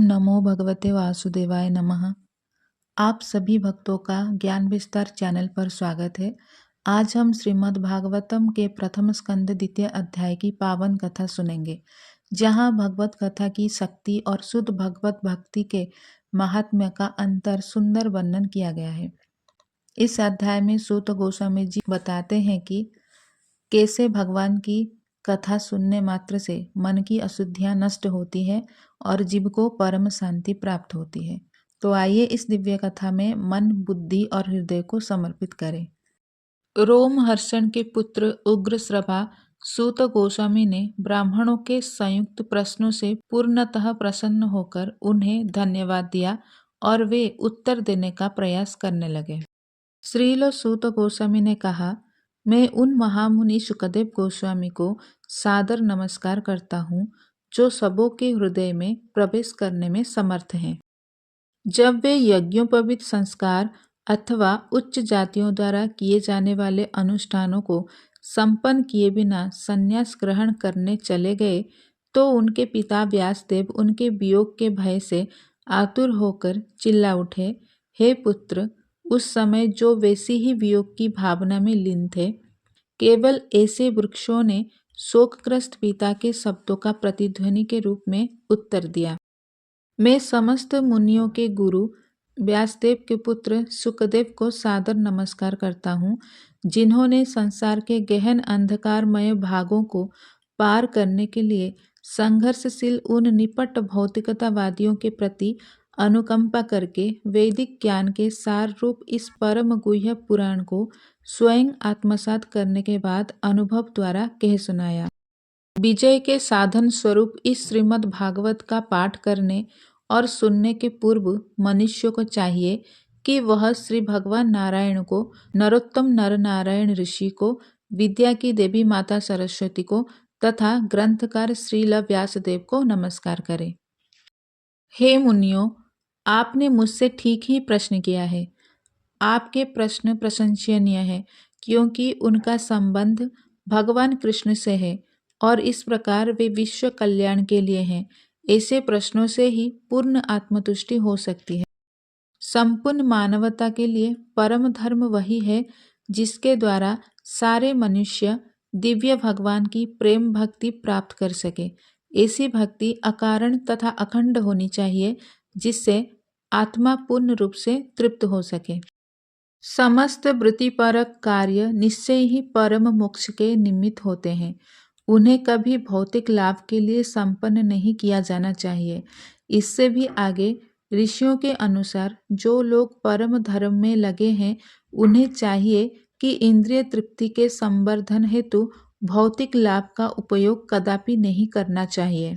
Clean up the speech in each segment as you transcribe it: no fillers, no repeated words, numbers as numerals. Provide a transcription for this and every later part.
नमो भगवते वासुदेवाय नमः। आप सभी भक्तों का ज्ञान विस्तार चैनल पर स्वागत है। आज हम श्रीमद् भागवतम के प्रथम स्कंद द्वितीय अध्याय की पावन कथा सुनेंगे, जहाँ भगवत कथा की शक्ति और शुद्ध भगवत भक्ति के महात्म्य का अंतर सुंदर वर्णन किया गया है। इस अध्याय में सूत गोस्वामी जी बताते हैं कि कैसे भगवान की कथा सुनने मात्र से मन की अशुद्धियां नष्ट होती है और जीव को परम शांति प्राप्त होती है। तो आइए इस दिव्य कथा में मन, बुद्धि और हृदय को समर्पित करें। रोमहर्षण के पुत्र उग्रश्रवा सूत गोस्वामी ने ब्राह्मणों के संयुक्त प्रश्नों से पूर्णतः प्रसन्न होकर उन्हें धन्यवाद दिया और वे उत्तर देने का प्रयास करने लगे। श्रील सूत गोस्वामी ने कहा, मैं उन महामुनि शुकदेव गोस्वामी को सादर नमस्कार करता हूँ जो सबों के हृदय में प्रवेश करने में समर्थ हैं। जब वे यज्ञोपवीत संस्कार अथवा उच्च जातियों द्वारा किए जाने वाले अनुष्ठानों को संपन्न किए बिना संन्यास ग्रहण करने चले गए तो उनके पिता व्यासदेव उनके वियोग के भय से आतुर होकर चिल्ला उठे, हे पुत्र, उस समय जो वैसी ही वियोग की भावना में लीन थे, केवल ऐसे वृक्षों ने शोकग्रस्त पिता के शब्दों का प्रतिध्वनि के रूप में उत्तर दिया। मैं समस्त मुनियों के गुरु व्यासदेव के पुत्र सुखदेव को सादर नमस्कार करता हूँ, जिन्होंने संसार के गहन अंधकारमय भागों को पार करने के लिए संघर्षशील उन निपट भौतिकतावादियों के प्रति अनुकंपा करके वैदिक ज्ञान के सार रूप इस परम गुह्य पुराण को स्वयं आत्मसात करने के बाद अनुभव द्वारा कह सुनाया। विजय के साधन स्वरूप इस श्रीमद् भागवत का पाठ करने और सुनने के पूर्व मनुष्य को चाहिए कि वह श्री भगवान नारायण को, नरोत्तम नर नारायण ऋषि को, विद्या की देवी माता सरस्वती को तथा ग्रंथकार श्रील व्यासदेव को नमस्कार करे। हे मुनियों, आपने मुझसे ठीक ही प्रश्न किया है। आपके प्रश्न प्रशंसनीय है क्योंकि उनका संबंध भगवान कृष्ण से है और इस प्रकार वे विश्व कल्याण के लिए हैं। ऐसे प्रश्नों से ही पूर्ण आत्मतुष्टि हो सकती है। संपूर्ण मानवता के लिए परम धर्म वही है जिसके द्वारा सारे मनुष्य दिव्य भगवान की प्रेम भक्ति प्राप्त कर सके। ऐसी भक्ति अकारण तथा अखंड होनी चाहिए जिससे आत्मा पूर्ण रूप से तृप्त हो सके। समस्त वृत्तिपरक कार्य निश्चय ही परम मोक्ष के निमित्त होते हैं। उन्हें कभी भौतिक लाभ के लिए संपन्न नहीं किया जाना चाहिए। इससे भी आगे ऋषियों के अनुसार जो लोग परम धर्म में लगे हैं, उन्हें चाहिए कि इंद्रिय तृप्ति के संवर्धन हेतु भौतिक लाभ का उपयोग कदापि नहीं करना चाहिए।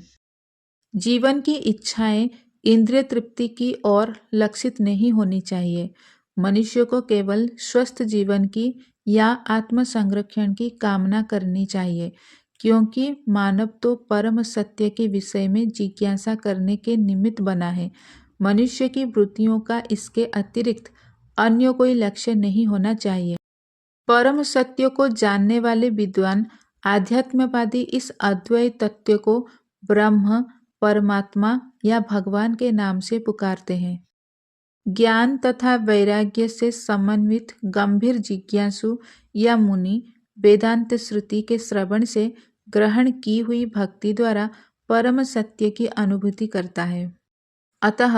जीवन की इच्छाएं इंद्रिय तृप्ति की ओर लक्षित नहीं होनी चाहिए। मनुष्य को केवल स्वस्थ जीवन की या आत्म संरक्षण की कामना करनी चाहिए, क्योंकि मानव तो परम सत्य के विषय में जिज्ञासा करने के निमित्त बना है। मनुष्य की वृत्तियों का इसके अतिरिक्त अन्य कोई लक्ष्य नहीं होना चाहिए। परम सत्य को जानने वाले विद्वान आध्यात्मवादी इस अद्वैत तत्व को ब्रह्म, परमात्मा या भगवान के नाम से पुकारते हैं। ज्ञान तथा वैराग्य से समन्वित गंभीर जिज्ञासु या मुनि वेदांत श्रुति के श्रवण से ग्रहण की हुई भक्ति द्वारा परम सत्य की अनुभूति करता है। अतः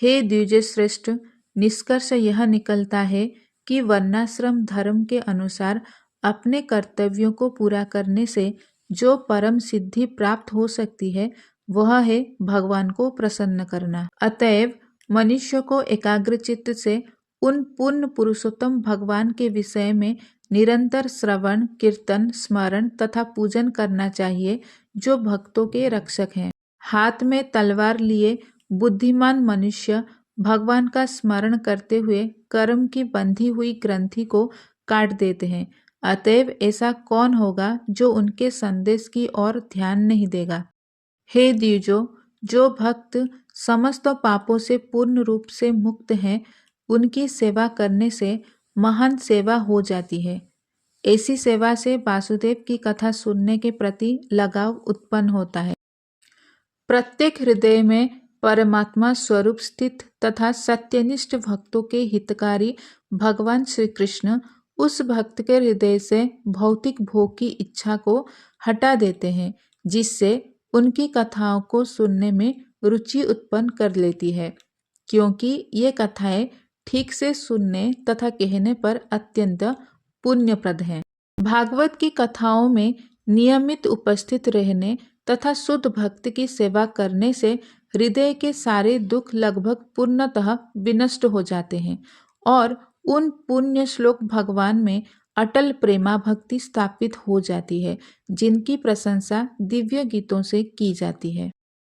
हे द्विजश्रेष्ठ, निष्कर्ष यह निकलता है कि वर्णाश्रम धर्म के अनुसार अपने कर्तव्यों को पूरा करने से जो परम सिद्धि प्राप्त हो सकती है, वह है भगवान को प्रसन्न करना। अतएव मनुष्य को एकाग्रचित्त से उन पूर्ण पुरुषोत्तम भगवान के विषय में निरंतर श्रवण, कीर्तन, स्मरण तथा पूजन करना चाहिए, जो भक्तों के रक्षक हैं। हाथ में तलवार लिए बुद्धिमान मनुष्य भगवान का स्मरण करते हुए कर्म की बंधी हुई ग्रंथि को काट देते हैं। अतएव ऐसा कौन होगा जो उनके संदेश की ओर ध्यान नहीं देगा। हे द्विजो, जो भक्त समस्त पापों से पूर्ण रूप से मुक्त हैं, उनकी सेवा करने से महान सेवा हो जाती है। ऐसी सेवा से वासुदेव की कथा सुनने के प्रति लगाव उत्पन्न होता है। प्रत्येक हृदय में परमात्मा स्वरूप स्थित तथा सत्यनिष्ठ भक्तों के हितकारी भगवान श्री कृष्ण उस भक्त के हृदय से भौतिक भोग की इच्छा को हटा देते हैं, जिससे उनकी कथाओं को सुनने में रुचि उत्पन्न कर लेती है, क्योंकि ये कथाएं ठीक से सुनने तथा कहने पर अत्यंत पुण्यप्रद हैं। भागवत की कथाओं में नियमित उपस्थित रहने तथा शुद्ध भक्त की सेवा करने से हृदय के सारे दुख लगभग पूर्णतः विनष्ट हो जाते हैं और उन पुण्य श्लोक भगवान में अटल प्रेमा भक्ति स्थापित हो जाती है, जिनकी प्रशंसा दिव्य गीतों से की जाती है।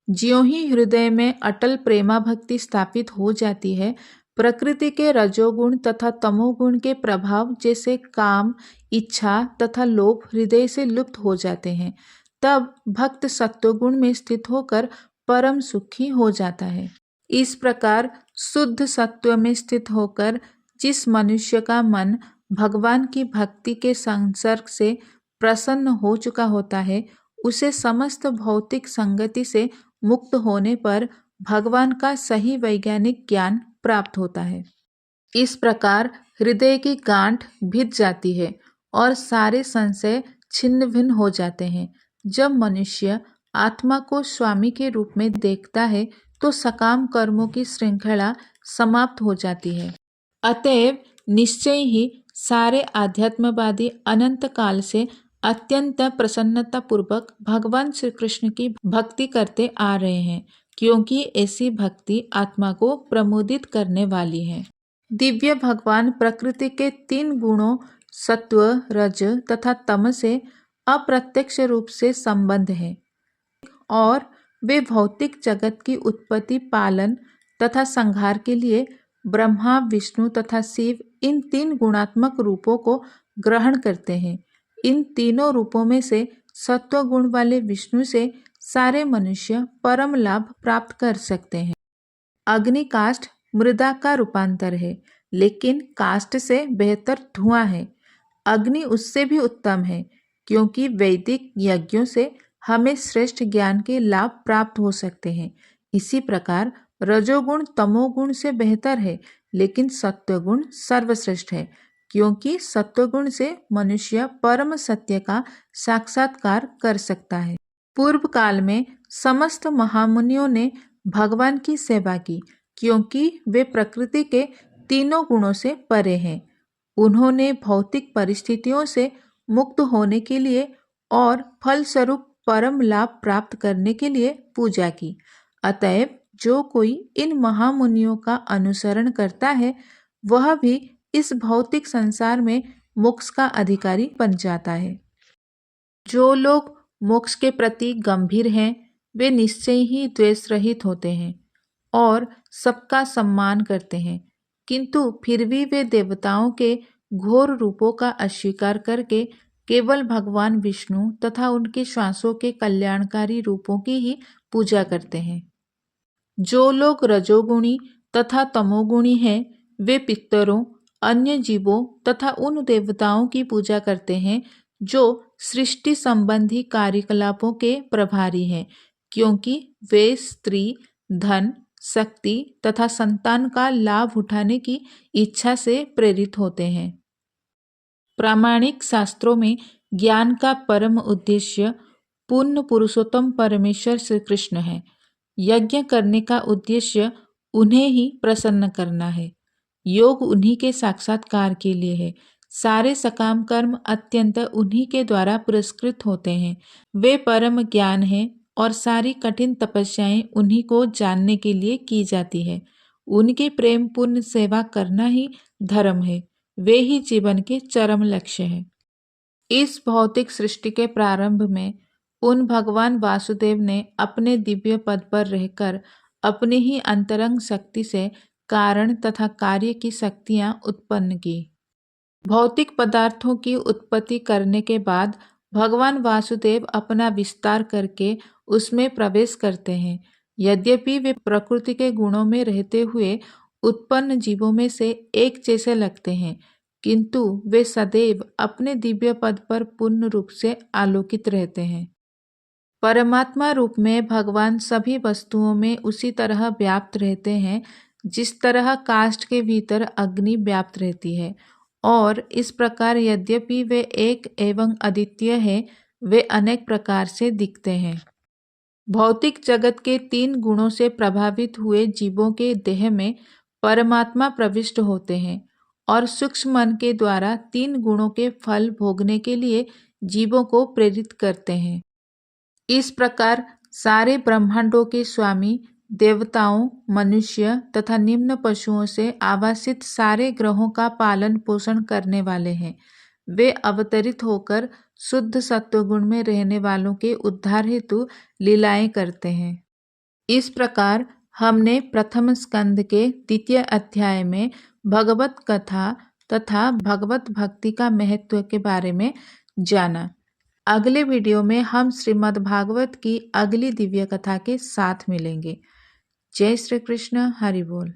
ज्यों ही हृदय में अटल प्रेमा भक्ति स्थापित हो जाती है, प्रकृति के रजोगुण तथा तमोगुण के प्रभाव जैसे काम, इच्छा तथा लोभ हृदय से लुप्त हो जाते हैं। तब भक्त सत्वगुण में स्थित होकर परम सुखी हो जाता है। इस प्रकार शुद्ध सत्व में स्थित होकर जिस मनुष्य का मन भगवान की भक्ति के संसर्ग से प्रसन्न हो चुका होता है, उसे समस्त भौतिक संगति से मुक्त होने पर भगवान का सही वैज्ञानिक ज्ञान प्राप्त होता है। इस प्रकार हृदय की गांठ भिद जाती है और सारे संशय छिन्न भिन्न हो जाते हैं। जब मनुष्य आत्मा को स्वामी के रूप में देखता है तो सकाम कर्मों की श्रृंखला समाप्त हो जाती है। अतएव निश्चय ही सारे आध्यात्मवादी अनंत काल से अत्यंत प्रसन्नता पूर्वक भगवान श्री कृष्ण की भक्ति करते आ रहे हैं, क्योंकि ऐसी भक्ति आत्मा को प्रमोदित करने वाली है। दिव्य भगवान प्रकृति के 3 गुणों सत्व, रज तथा तम से अप्रत्यक्ष रूप से संबंध है और वे भौतिक जगत की उत्पत्ति, पालन तथा संहार के लिए ब्रह्मा, विष्णु तथा शिव इन 3 गुणात्मक रूपों को ग्रहण करते हैं। इन तीनों रूपों में से सत्व गुण वाले विष्णु से सारे मनुष्य परम लाभ प्राप्त कर सकते हैं। अग्नि काष्ठ मृदा का रूपांतर है, लेकिन काष्ठ से बेहतर धुआं है। अग्नि उससे भी उत्तम है, क्योंकि वैदिक यज्ञों से हमें श्रेष्ठ ज्ञान के लाभ प्राप्त हो सकते हैं। इसी प्रकार रजोगुण तमोगुण से बेहतर है, लेकिन सत्वगुण सर्वश्रेष्ठ है, क्योंकि सत्वगुण से मनुष्य परम सत्य का साक्षात्कार कर सकता है। पूर्व काल में समस्त महामुनियों ने भगवान की सेवा की, क्योंकि वे प्रकृति के तीनों गुणों से परे हैं। उन्होंने भौतिक परिस्थितियों से मुक्त होने के लिए और फलस्वरूप परम लाभ प्राप्त करने के लिए पूजा की। अतएव जो कोई इन महामुनियों का अनुसरण करता है, वह भी इस भौतिक संसार में मोक्ष का अधिकारी बन जाता है। जो लोग मोक्ष के प्रति गंभीर हैं, वे निश्चय ही द्वेष रहित होते हैं और सबका सम्मान करते हैं, किंतु फिर भी वे देवताओं के घोर रूपों का अस्वीकार करके केवल भगवान विष्णु तथा उनके श्वासों के कल्याणकारी रूपों की ही पूजा करते हैं। जो लोग रजोगुणी तथा तमोगुणी हैं, वे पितरों, अन्य जीवों तथा उन देवताओं की पूजा करते हैं जो सृष्टि संबंधी कार्यकलापों के प्रभारी हैं, क्योंकि वे स्त्री, धन, शक्ति तथा संतान का लाभ उठाने की इच्छा से प्रेरित होते हैं। प्रामाणिक शास्त्रों में ज्ञान का परम उद्देश्य पूर्ण पुरुषोत्तम परमेश्वर श्री कृष्ण है। यज्ञ करने का उद्देश्य उन्हें ही प्रसन्न करना है। योग उन्हीं के साक्षात्कार के लिए है। सारे सकाम कर्म अत्यंत उन्हीं के द्वारा पुरस्कृत होते हैं। वे परम ज्ञान हैं और सारी कठिन तपस्याएं उन्हीं को जानने के लिए की जाती है। उनकी प्रेम पूर्ण सेवा करना ही धर्म है। वे ही जीवन के चरम लक्ष्य है। इस भौतिक सृष्टि के प्रारंभ में उन भगवान वासुदेव ने अपने दिव्य पद पर रहकर अपनी ही अंतरंग शक्ति से कारण तथा कार्य की शक्तियां उत्पन्न की। भौतिक पदार्थों की उत्पत्ति करने के बाद भगवान वासुदेव अपना विस्तार करके उसमें प्रवेश करते हैं। यद्यपि वे प्रकृति के गुणों में रहते हुए उत्पन्न जीवों में से एक जैसे लगते हैं, किंतु वे सदैव अपने दिव्य पद पर पूर्ण रूप से आलोकित रहते हैं। परमात्मा रूप में भगवान सभी वस्तुओं में उसी तरह व्याप्त रहते हैं जिस तरह काष्ठ के भीतर अग्नि व्याप्त रहती है, और इस प्रकार यद्यपि वे एक एवं अद्वितीय है, वे अनेक प्रकार से दिखते हैं। भौतिक जगत के 3 गुणों से प्रभावित हुए जीवों के देह में परमात्मा प्रविष्ट होते हैं और सूक्ष्म मन के द्वारा 3 गुणों के फल भोगने के लिए जीवों को प्रेरित करते हैं। इस प्रकार सारे ब्रह्मांडों के स्वामी देवताओं, मनुष्य तथा निम्न पशुओं से आवासित सारे ग्रहों का पालन पोषण करने वाले हैं। वे अवतरित होकर शुद्ध सत्वगुण में रहने वालों के उद्धार हेतु लीलाएं करते हैं। इस प्रकार हमने प्रथम स्कंद के 2 अध्याय में भगवत कथा तथा भगवत भक्ति का महत्व के बारे में जाना। अगले वीडियो में हम श्रीमद् भागवत की अगली दिव्य कथा के साथ मिलेंगे। जय श्री कृष्ण, हरि बोल।